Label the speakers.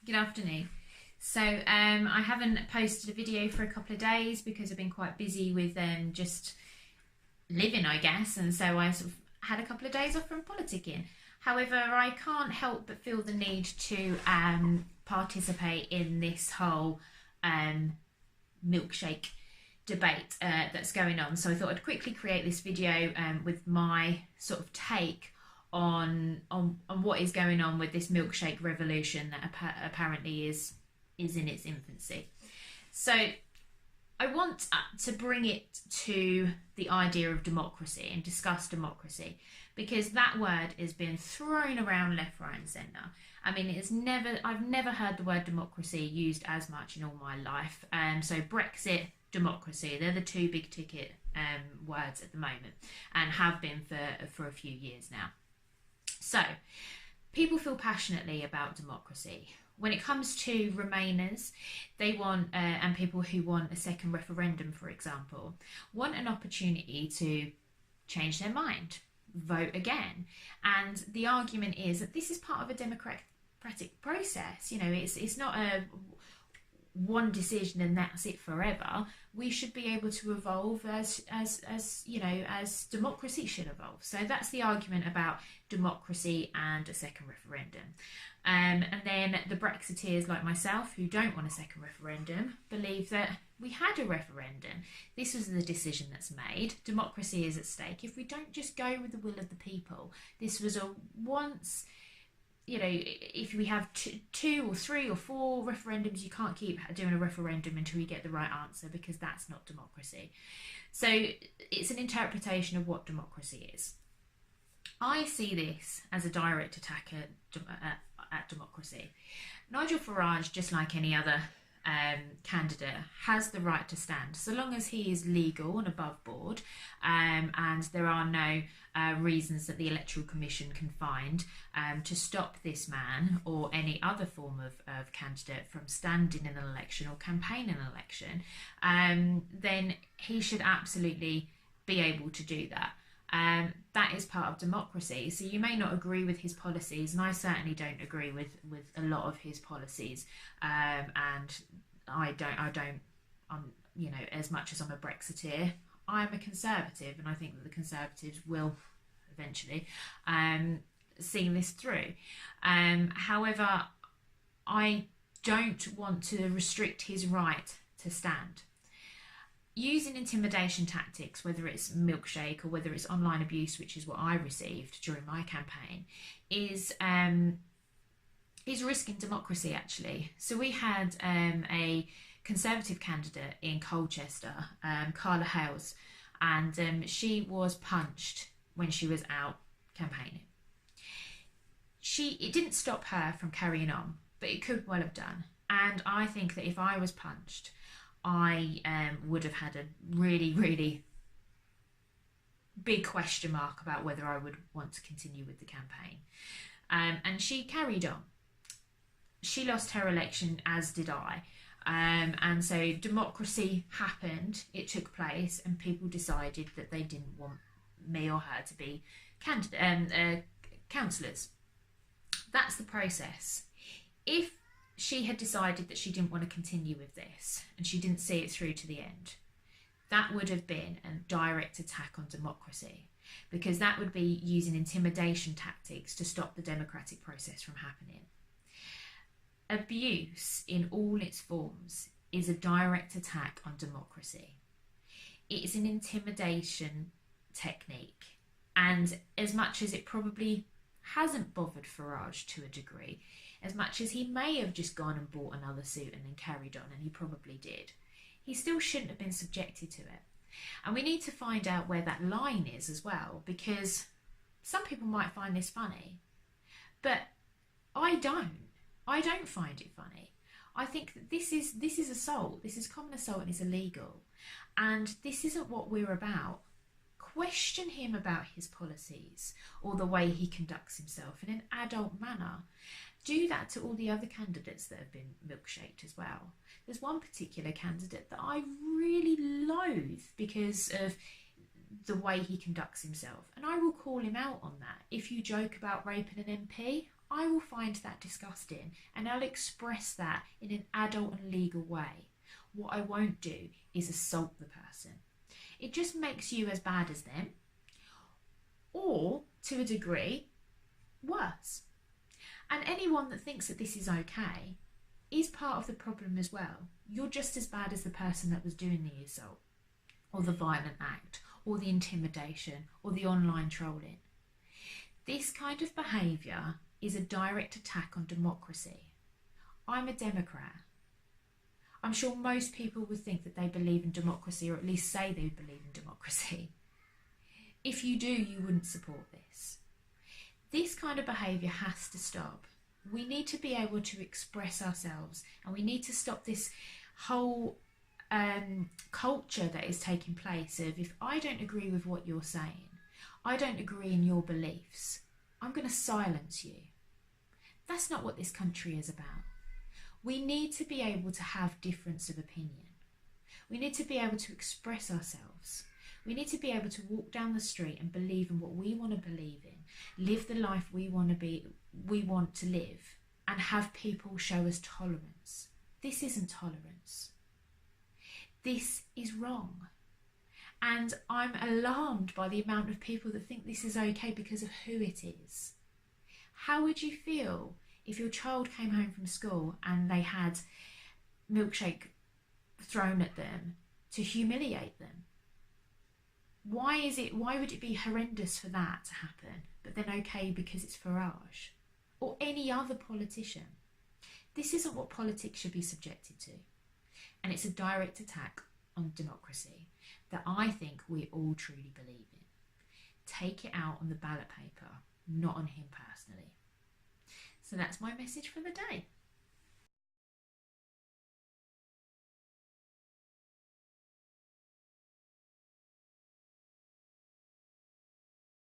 Speaker 1: Good afternoon. So I haven't posted a video for a couple of days because I've been quite busy with just living, I guess, and so I sort of had a couple of days off from politicking. However, I can't help but feel the need to participate in this whole milkshake debate that's going on. So I thought I'd quickly create this video with my sort of take on what is going on with this milkshake revolution that apparently is in its infancy. So I want to bring it to the idea of democracy and discuss democracy, because that word has been thrown around left, right and centre. I mean, I've never heard the word democracy used as much in all my life. So Brexit, democracy, they're the two big ticket words at the moment and have been for a few years now. So people feel passionately about democracy. When it comes to Remainers, they want, and people who want a second referendum, for example, want an opportunity to change their mind, vote again. And the argument is that this is part of a democratic process. You know, it's not a one decision and that's it forever. We should be able to evolve as you know, as democracy should evolve. So that's the argument about democracy and a second referendum. And then the Brexiteers like myself, who don't want a second referendum, believe that we had a referendum. This was the decision that's made. Democracy is at stake. If we don't just go with the will of the people, this was a once, you know, if we have two or three or four referendums, you can't keep doing a referendum until you get the right answer, because that's not democracy. So it's an interpretation of what democracy is. I see this as a direct attack at democracy. Nigel Farage, just like any other candidate, has the right to stand so long as he is legal and above board, and there are no reasons that the Electoral Commission can find to stop this man or any other form of candidate from standing in an election or campaigning an election. Then he should absolutely be able to do that. That is part of democracy. So you may not agree with his policies, and I certainly don't agree with a lot of his policies. And I'm, you know, as much as I'm a Brexiteer, I'm a Conservative, and I think that the Conservatives will eventually see this through. However, I don't want to restrict his right to stand. Using intimidation tactics, whether it's milkshake or whether it's online abuse, which is what I received during my campaign, is risking democracy, actually. So we had a Conservative candidate in Colchester, Carla Hales, and she was punched when she was out campaigning. It didn't stop her from carrying on, but it could well have done. And I think that if I was punched, I would have had a really, really big question mark about whether I would want to continue with the campaign. And she carried on. She lost her election, as did I. And so democracy happened, it took place, and people decided that they didn't want me or her to be councillors. That's the process. If she had decided that she didn't want to continue with this and she didn't see it through to the end, that would have been a direct attack on democracy, because that would be using intimidation tactics to stop the democratic process from happening. Abuse in all its forms is a direct attack on democracy. It is an intimidation technique, and as much as it probably hasn't bothered Farage to a degree, as much as he may have just gone and bought another suit and then carried on, and he probably did, he still shouldn't have been subjected to it. And we need to find out where that line is as well, because some people might find this funny, but I don't find it funny. I think that this is assault, this is common assault, and it's illegal, and this isn't what we're about. Question him about his policies or the way he conducts himself in an adult manner. Do that to all the other candidates that have been milkshaked as well. There's one particular candidate that I really loathe because of the way he conducts himself, and I will call him out on that. If you joke about raping an MP, I will find that disgusting and I'll express that in an adult and legal way. What I won't do is assault the person. It just makes you as bad as them, or to a degree, worse. And anyone that thinks that this is okay is part of the problem as well. You're just as bad as the person that was doing the assault, or the violent act, or the intimidation, or the online trolling. This kind of behaviour is a direct attack on democracy. I'm a Democrat. I'm sure most people would think that they believe in democracy, or at least say they believe in democracy. If you do, you wouldn't support this. This kind of behaviour has to stop. We need to be able to express ourselves, and we need to stop this whole culture that is taking place of, if I don't agree with what you're saying, I don't agree in your beliefs, I'm going to silence you. That's not what this country is about. We need to be able to have difference of opinion. We need to be able to express ourselves. We need to be able to walk down the street and believe in what we want to believe in, live the life we want to live, and have people show us tolerance. This isn't tolerance. This is wrong. And I'm alarmed by the amount of people that think this is okay because of who it is. How would you feel if your child came home from school and they had milkshake thrown at them to humiliate them? Why would it be horrendous for that to happen, but then okay because it's Farage or any other politician? This isn't what politics should be subjected to. And it's a direct attack on democracy that I think we all truly believe in. Take it out on the ballot paper, not on him personally. So that's my message for the day.